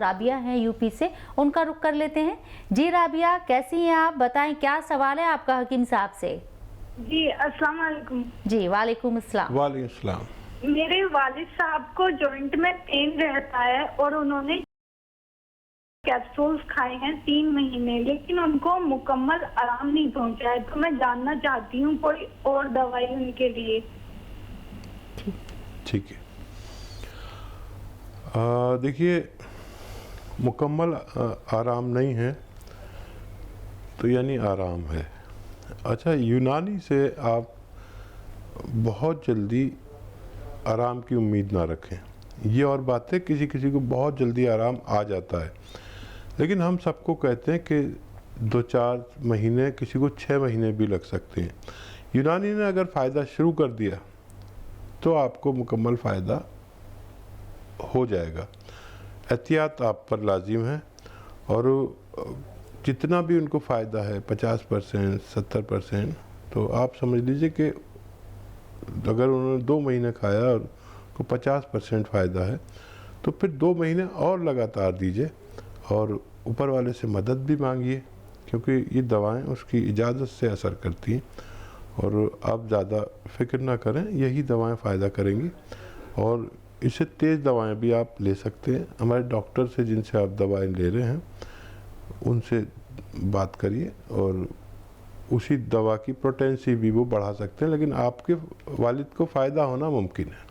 राबिया हैं यूपी से, उनका रुख कर लेते हैं। जी राबिया, कैसी हैं आप? बताएं क्या सवाल है आपका हकीम साहब से। जी अस्सलाम वालेकुम। जी वालेकुम अस्सलाम। वालेकुम अस्सलाम। मेरे वालिद साहब को जॉइंट में पेन रहता है और उन्होंने कैप्सूल्स खाए हैं 3 महीने, लेकिन उनको मुकम्मल आराम नहीं पहुंचा है। तो मैं जानना चाहती हूँ कोई और दवाई उनके लिए। ठीक है, देखिए मुकम्मल आराम नहीं है तो यानी आराम है। अच्छा, यूनानी से आप बहुत जल्दी आराम की उम्मीद ना रखें। ये और बात है, किसी किसी को बहुत जल्दी आराम आ जाता है, लेकिन हम सबको कहते हैं कि 2-4 महीने, किसी को 6 महीने भी लग सकते हैं। यूनानी ने अगर फ़ायदा शुरू कर दिया तो आपको मुकम्मल फ़ायदा हो जाएगा। एहतियात आप पर लाजिम है, और जितना भी उनको फ़ायदा है 50%, 70%, तो आप समझ लीजिए कि अगर उन्होंने 2 महीने खाया और को 50% फ़ायदा है तो फिर 2 महीने और लगातार दीजिए, और ऊपर वाले से मदद भी मांगिए, क्योंकि ये दवाएं उसकी इजाज़त से असर करती हैं। और आप ज़्यादा फिक्र ना करें, यही दवाएं फ़ायदा करेंगी। और इससे तेज़ दवाएं भी आप ले सकते हैं। हमारे डॉक्टर से जिनसे आप दवाएं ले रहे हैं उनसे बात करिए, और उसी दवा की पोटेंसी भी वो बढ़ा सकते हैं, लेकिन आपके वालिद को फ़ायदा होना मुमकिन है।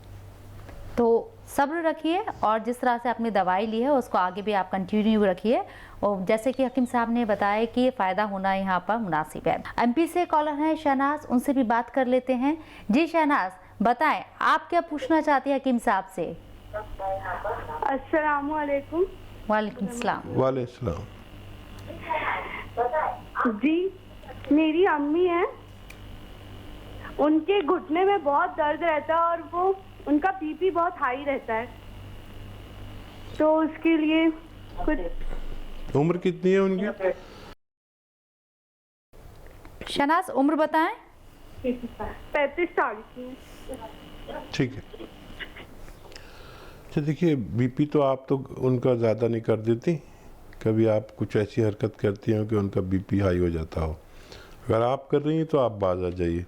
तो सब्र रखिए, और जिस तरह से आपने दवाई ली है उसको आगे भी आप कंटिन्यू रखिए। और जैसे कि हकीम साहब ने बताया कि ये फ़ायदा होना यहाँ पर मुनासिब है। एमपी से कॉलर हैं शहनाज, उनसे भी बात कर लेते हैं। जी शहनाज, बताएं आप क्या पूछना चाहती हैं हकीम साहब से। अस्सलाम वालेकुम। वालेकुम सलाम। वालेकुम सलाम। जी, मेरी अम्मी है, उनके घुटने में बहुत दर्द रहता है और वो उनका बीपी बहुत हाई रहता है, तो उसके लिए कुछ। उम्र कितनी है उनकी? शहनाज उम्र बताएं। 35 साल की। ठीक है। अच्छा देखिए, बीपी तो आप तो उनका ज़्यादा नहीं कर देती, कभी आप कुछ ऐसी हरकत करती हैं कि उनका बीपी हाई हो जाता हो। अगर आप कर रही हैं तो आप बाज आ जाइए।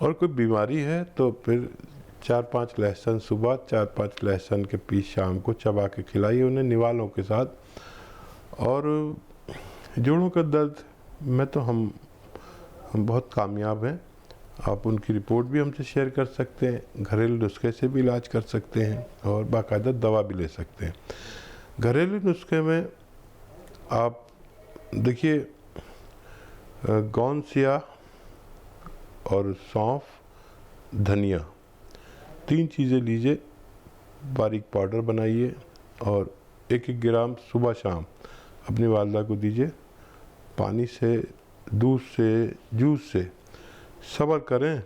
और कोई बीमारी है तो फिर 4-5 लहसुन सुबह, 4-5 लहसुन के पीस शाम को चबा के खिलाइए उन्हें निवालों के साथ। और जोड़ों का दर्द में तो हम बहुत कामयाब हैं। आप उनकी रिपोर्ट भी हमसे शेयर कर सकते हैं, घरेलू नुस्खे से भी इलाज कर सकते हैं, और बाकायदा दवा भी ले सकते हैं। घरेलू नुस्खे में आप देखिए, गौनसिया और सौंफ, धनिया, 3 चीज़ें लीजिए, बारीक पाउडर बनाइए, और 1-1 ग्राम सुबह शाम अपनी वालदा को दीजिए। पानी से, दूध से, जूस से सब्र करें,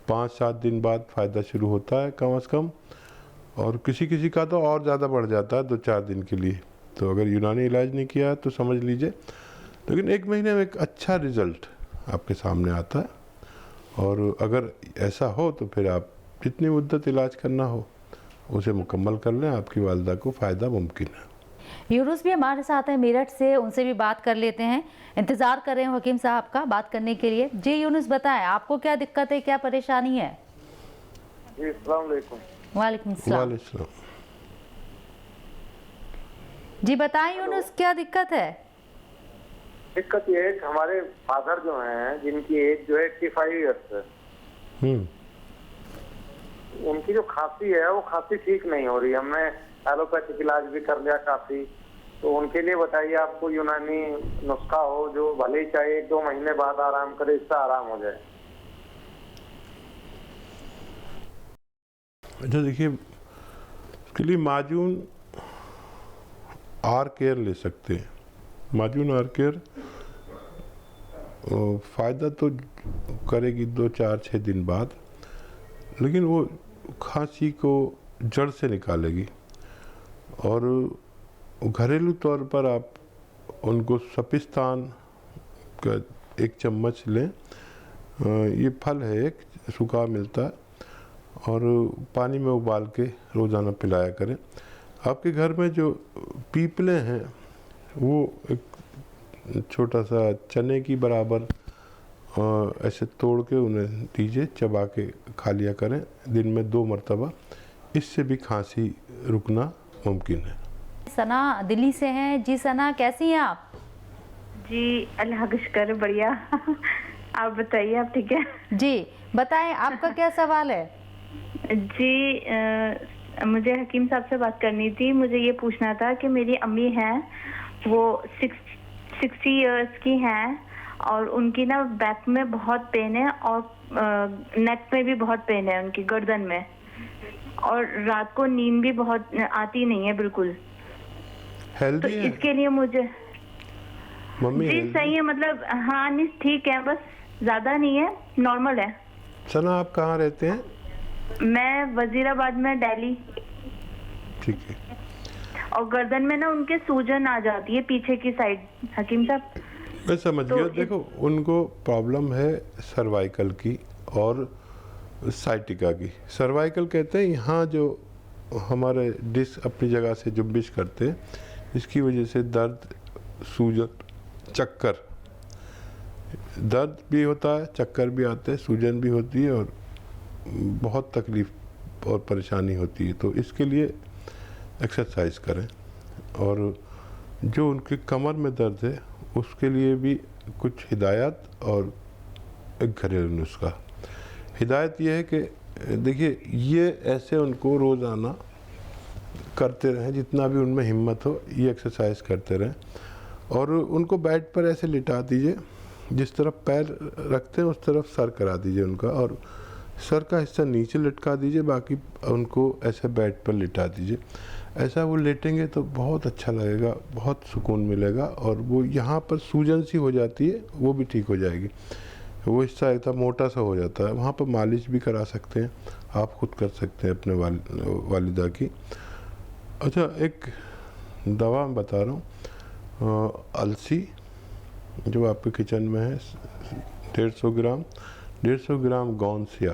5-7 दिन बाद फ़ायदा शुरू होता है कम से कम, और किसी किसी का तो और ज़्यादा बढ़ जाता है 2-4 दिन के लिए। तो अगर यूनानी इलाज नहीं किया तो समझ लीजिए, लेकिन 1 महीने में एक अच्छा रिज़ल्ट आपके सामने आता है। और अगर ऐसा हो तो फिर आप जितनी मुद्दत इलाज करना हो उसे मुकम्मल कर लें, आपकी वालदा को फ़ायदा मुमकिन है। यूनुस भी हमारे साथ हैं मेरठ से, उनसे भी बात कर लेते हैं। इंतज़ार कर रहे हैं हकीम साहब का बात करने के लिए। जी यूनुस, बताएं आपको क्या दिक्कत है, क्या परेशानी है? जी अस्सलाम वालेकुम। वालेकुम सलाम। वालेकुम। जी बताएं यूनुस, क्या दिक्कत है? दिक्कत ये है कि हमारे फादर जो हैं, जिनकी एज जो है 85 ईयर्स है, उनकी जो खांसी है वो खांसी ठीक नहीं हो रही। हमने एलोपैथिक इलाज भी कर लिया काफी, तो उनके लिए बताइए आपको यूनानी नुस्खा हो जो भले ही चाहे 1-2 महीने बाद आराम करे, इससे आराम हो जाए। अच्छा देखिए, उसके लिए माजून आर केयर ले सकते हैं। माजून आर केयर फ़ायदा तो करेगी 2-4-6 दिन बाद, लेकिन वो खांसी को जड़ से निकालेगी। और घरेलू तौर पर आप उनको सपिस्तान का 1 चम्मच लें। ये फल है, एक सूखा मिलता है, और पानी में उबाल के रोज़ाना पिलाया करें। आपके घर में जो पीपले हैं वो एक छोटा सा चने की बराबर ऐसे तोड़ के उन्हें दीजिए, चबा के खा लिया करें दिन में 2 मरतबा। इससे भी खांसी रुकना मुमकिन है। सना दिल्ली से हैं। जी सना, कैसी हैं आप? जी अल्लाह का शुक्र, बढ़िया। आप बताइए, आप ठीक है? जी बताएं, आपका क्या सवाल है? जी मुझे हकीम साहब से बात करनी थी। मुझे ये पूछना था कि मेरी अम्मी हैं, वो 60 इयर्स की हैं और उनकी ना बैक में बहुत पेन है और नेक में भी बहुत पेन है, उनकी गर्दन में, और रात को नींद भी बहुत आती नहीं है बिल्कुल। हेल्दी तो है इसके लिए मुझे मम्मी? जी सही है, मतलब हाँ नहीं ठीक है, बस ज्यादा नहीं है, नॉर्मल है। सना आप कहाँ रहते हैं? मैं वजीराबाद में, दिल्ली। ठीक है। और गर्दन में ना उनके सूजन आ जाती है पीछे की साइड, हकीम साहब। मैं समझ तो गया। देखो उनको प्रॉब्लम है सर्वाइकल की और साइटिका की। सर्वाइकल कहते हैं यहाँ जो हमारे डिस्क अपनी जगह से जुम्बिश करते हैं, इसकी वजह से दर्द, सूजन, चक्कर, दर्द भी होता है, चक्कर भी आते हैं, सूजन भी होती है और बहुत तकलीफ और परेशानी होती है। तो इसके लिए एक्सरसाइज करें। और जो उनके कमर में दर्द है उसके लिए भी कुछ हिदायत और एक घरेलू नुस्खा। हिदायत ये है कि देखिए, ये ऐसे उनको रोज़ाना करते रहें, जितना भी उनमें हिम्मत हो ये एक्सरसाइज करते रहें। और उनको बेड पर ऐसे लिटा दीजिए, जिस तरफ पैर रखते हैं उस तरफ सर करा दीजिए उनका, और सर का हिस्सा नीचे लटका दीजिए, बाकी उनको ऐसे बेड पर लिटा दीजिए। ऐसा वो लेटेंगे तो बहुत अच्छा लगेगा, बहुत सुकून मिलेगा, और वो यहाँ पर सूजन सी हो जाती है वो भी ठीक हो जाएगी। वो हिस्सा इतना मोटा सा हो जाता है, वहाँ पर मालिश भी करा सकते हैं, आप खुद कर सकते हैं अपने वालिदा की। अच्छा, एक दवा मैं बता रहा हूँ, अलसी जो आपके किचन में है, 150 ग्राम गोंद सिया,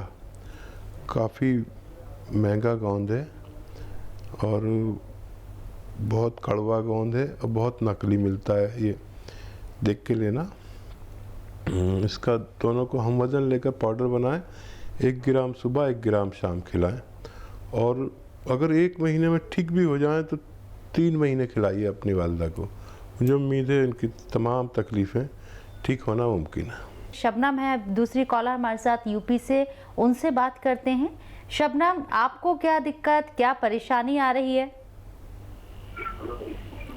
काफ़ी महंगा गोंद है और बहुत कड़वा गोंद है और बहुत नकली मिलता है, ये देख के लेना। इसका दोनों को हम वज़न लेकर पाउडर बनाएं, 1 ग्राम सुबह 1 ग्राम शाम खिलाएं, और अगर 1 महीने में ठीक भी हो जाए तो 3 महीने खिलाइए अपनी वालिदा को। मुझे उम्मीद है इनकी तमाम तकलीफ़ें ठीक होना मुमकिन है। शबनम है दूसरी कॉलर हमारे साथ यूपी से, उनसे बात करते हैं। शबनम, आपको क्या दिक्कत, क्या परेशानी आ रही है?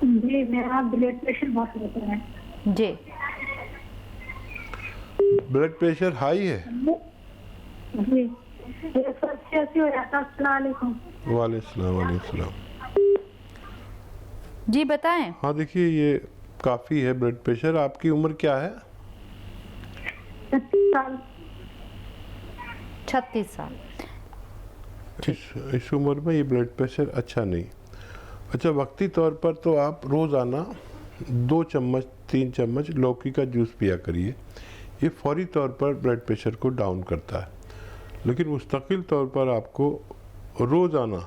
जी मेरा ब्लड प्रेशर बहुत होता है। जी, ब्लड प्रेशर हाई है? जी 180 हो जाता है। अस्सलाम वालेकुम। वालेकुम। जी बताएं। हाँ देखिए, ये काफ़ी है ब्लड प्रेशर। आपकी उम्र क्या है? 36 साल। 36 साल। इस उम्र में ये ब्लड प्रेशर अच्छा नहीं। अच्छा, वक्ती तौर पर तो आप रोज़ाना 2 चम्मच 3 चम्मच लौकी का जूस पिया करिए, ये फौरी तौर पर ब्लड प्रेशर को डाउन करता है। लेकिन मुस्तकिल तौर पर आपको रोज़ाना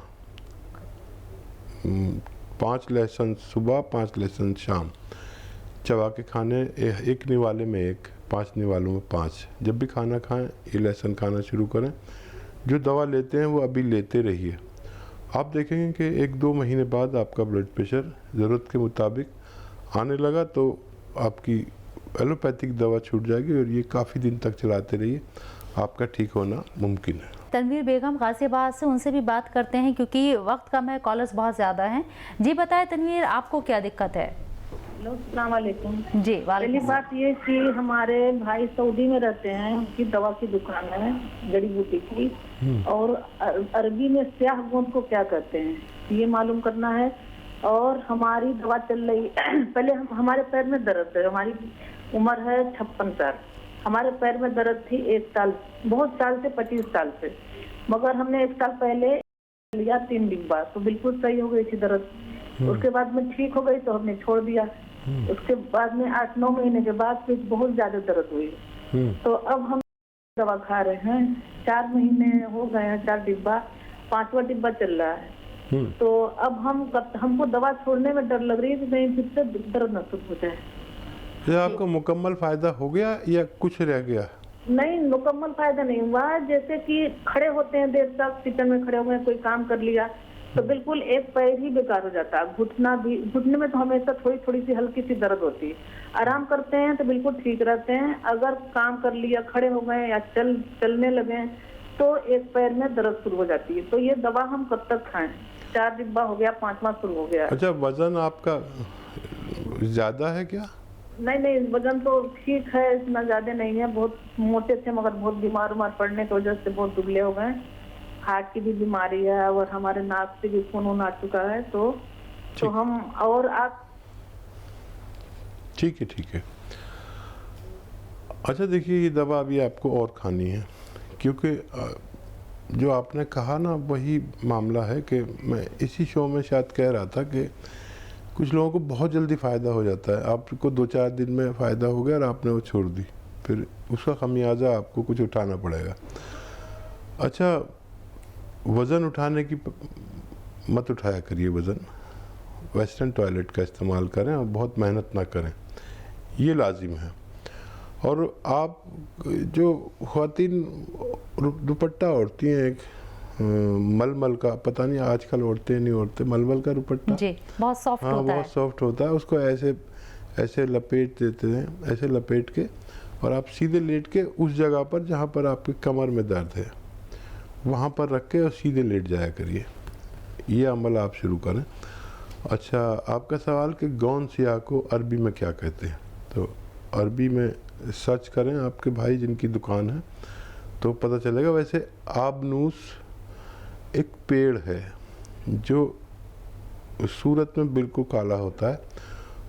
5 लहसुन सुबह 5 लहसुन शाम चबा के खाने, 1 निवाले में 1, 5 निवालों में 5। जब भी खाना खाएं ये लहसुन खाना शुरू करें। जो दवा लेते हैं वो अभी लेते रहिए। आप देखेंगे कि 1-2 महीने बाद आपका ब्लड प्रेशर ज़रूरत के मुताबिक आने लगा, तो आपकी एलोपैथिक दवा छूट जाएगी और ये काफ़ी दिन तक चलाते रहिए, आपका ठीक होना मुमकिन है। तनवीर बेगम गाजियाबाद से, उनसे भी बात करते हैं क्योंकि वक्त कम है, कॉलर्स बहुत ज़्यादा हैं। जी बताएं तनवीर, आपको क्या दिक्कत है? अस्सलाम वालेकुम। जी पहली वालेकुम। बात ये कि हमारे भाई सऊदी में रहते हैं, उनकी दवा की दुकान है जड़ी बूटी की, और अरबी में स्याह गोंद को क्या कहते हैं ये मालूम करना है। और हमारी दवा चल रही पहले हमारे पैर में दर्द है, हमारी उम्र है 56 साल, हमारे पैर में दर्द थी 1 साल, बहुत साल से 25 साल से, मगर हमने 1 साल पहले लिया 3 डिब्बा तो बिल्कुल सही हो गई थी दर्द। उसके बाद में ठीक हो गई तो हमने छोड़ दिया। उसके बाद में 8-9 महीने के बाद फिर बहुत ज्यादा दर्द हुई, तो अब हम दवा खा रहे हैं। 4 महीने हो गए हैं, 4 डिब्बा, 5वां डिब्बा चल रहा है। तो अब हमको दवा छोड़ने में डर लग रही है कि कहीं फिर से दर्द न शुरू हो जाए। क्या आपको मुकम्मल फायदा हो गया या कुछ रह गया? नहीं, मुकम्मल फायदा नहीं हुआ। जैसे कि खड़े होते हैं देर तक, किचन में खड़े हुए हैं, कोई काम कर लिया तो बिल्कुल एक पैर ही बेकार हो जाता है। घुटने में तो हमेशा थोड़ी थोड़ी सी हल्की सी दर्द होती है। आराम करते हैं तो बिल्कुल ठीक रहते हैं। अगर काम कर लिया, खड़े हो गए या चलने लगे तो एक पैर में दर्द शुरू हो जाती है। तो ये दवा हम कब तक खाएं? 4 डिब्बा हो गया, 5वां शुरू हो गया। अच्छा, वजन आपका ज्यादा है क्या? नहीं, वजन तो ठीक है, इतना ज्यादा नहीं है। बहुत मोटे थे मगर बहुत बीमार पड़ने की वजह से बहुत दुबले हो गए। हार्ट की भी बीमारी है और हमारे नाक से भी खून आ चुका है। तो हम और आप ठीक है। अच्छा देखिए, ये दवा अभी आपको और खानी है, क्योंकि जो आपने कहा ना वही मामला है कि मैं इसी शो में शायद कह रहा था कि कुछ लोगों को बहुत जल्दी फ़ायदा हो जाता है। आपको 2-4 दिन में फ़ायदा हो गया और आपने वो छोड़ दी, फिर उसका खमियाजा आपको कुछ उठाना पड़ेगा। अच्छा, वज़न उठाने की मत उठाया करिए वज़न। वेस्टर्न टॉयलेट का इस्तेमाल करें और बहुत मेहनत ना करें, ये लाजिम है। और आप जो ख़वातीन दुपट्टा ओढ़ती हैं, एक मलमल का, पता नहीं आजकल ओढ़ते हैं नहीं ओढ़ते, मलमल का दुपट्टा जी, बहुत सॉफ्ट हाँ, होता है। बहुत सॉफ्ट होता है। उसको ऐसे लपेट देते हैं, ऐसे लपेट के, और आप सीधे लेट के उस जगह पर जहाँ पर आपकी कमर में दर्द है वहाँ पर रख के और सीधे लेट जाया करिए। ये अमल आप शुरू करें। अच्छा, आपका सवाल कि गौन सियाह को अरबी में क्या कहते हैं, तो अरबी में सर्च करें, आपके भाई जिनकी दुकान है तो पता चलेगा। वैसे आबनूस एक पेड़ है जो सूरत में बिल्कुल काला होता है,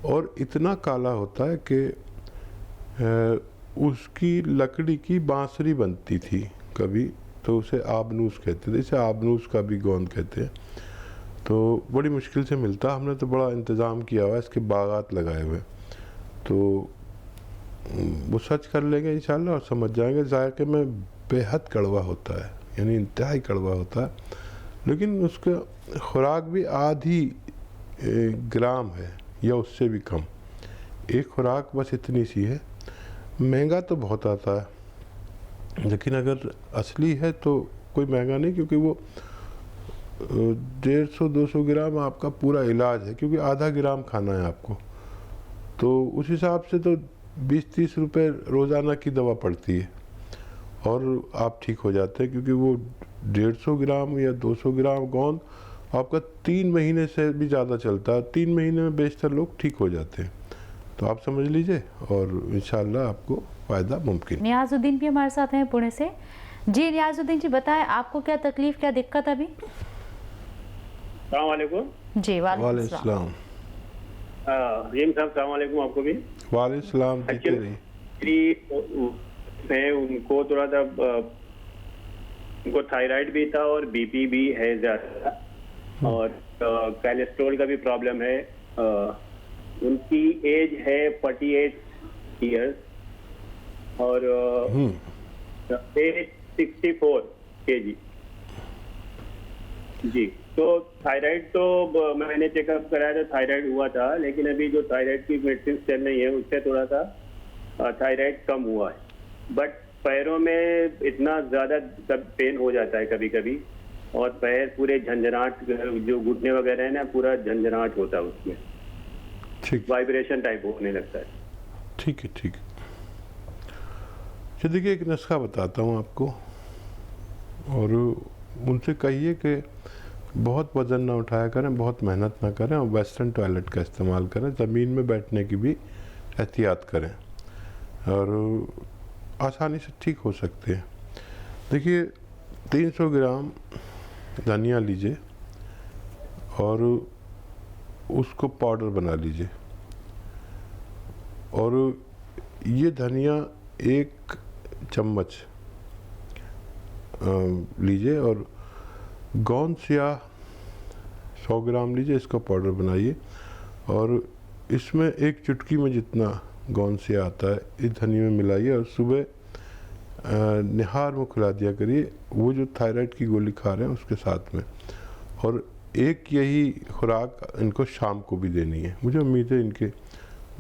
और इतना काला होता है कि उसकी लकड़ी की बांसुरी बनती थी कभी, तो उसे आबनूस कहते थे। इसे आबनूस का भी गोंद कहते हैं। तो बड़ी मुश्किल से मिलता, हमने तो बड़ा इंतज़ाम किया हुआ है, इसके बागात लगाए हुए। तो वो सर्च कर लेंगे इंशाल्लाह और समझ जाएंगे। जायके में बेहद कड़वा होता है, यानी इंतहाई कड़वा होता है, लेकिन उसका खुराक भी आधी ग्राम है या उससे भी कम। एक खुराक बस इतनी सी है। महंगा तो बहुत आता है, लेकिन अगर असली है तो कोई महंगा नहीं, क्योंकि वो 150-200 ग्राम आपका पूरा इलाज है, क्योंकि आधा ग्राम खाना है आपको। तो उस हिसाब से तो 20-30 रुपए रोज़ाना की दवा पड़ती है और आप ठीक हो जाते हैं, क्योंकि वो 150 ग्राम या 200 ग्राम गोंद आपका 3 महीने से भी ज़्यादा चलता है। 3 महीने में बेशतर लोग ठीक हो जाते हैं। तो आप समझ लीजिए और इंशाल्लाह आपको फ़ायदा मुमकिन। नियाजुद्दीन भी हमारे साथ हैं पुणे से। जी नियाजुद्दीन जी, बताएं आपको क्या तकलीफ, क्या दिक्कत अभी? अस्सलाम वालेकुम। जी वालेकुम सलाम। रहीम साहब अस्सलाम वालेकुम। आपको भी वालेकुम सलाम। है उनको थोड़ा सा उनको थायराइड भी था और बीपी भी है ज़्यादा, और कोलेस्ट्रॉल का भी प्रॉब्लम है। उनकी एज है 48 ईयर्स और 64 kg। जी, तो थायराइड तो मैंने चेकअप कराया था, थायराइड हुआ था, लेकिन अभी जो थायराइड की मेडिसिन चल रही है उससे थोड़ा सा थायराइड कम हुआ है। बट पैरों में इतना ज़्यादा पेन हो जाता है कभी कभी, और पैर पूरे झंझनाट, जो घुटने वगैरह है ना, पूरा झंझनाट होता है उसमें, ठीक, वाइब्रेशन टाइप होने लगता है। ठीक है। तो देखिए, एक नुस्खा बताता हूँ आपको, और उनसे कहिए कि बहुत वज़न ना उठाया करें, बहुत मेहनत ना करें, और वेस्टर्न टॉयलेट का इस्तेमाल करें। ज़मीन में बैठने की भी एहतियात करें और आसानी से ठीक हो सकते हैं। देखिए, 300 ग्राम धनिया लीजिए और उसको पाउडर बना लीजिए, और ये धनिया 1 चम्मच लीजिए, और गोंद सियाह 100 ग्राम लीजिए, इसका पाउडर बनाइए, और इसमें 1 चुटकी में जितना गोंद सियाह आता है इस धनिया में मिलाइए, और सुबह निहार में खिला दिया करिए, वो जो थायराइड की गोली खा रहे हैं उसके साथ में। और एक यही खुराक इनको शाम को भी देनी है। मुझे उम्मीद है इनके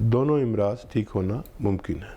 दोनों इमराज ठीक होना मुमकिन है।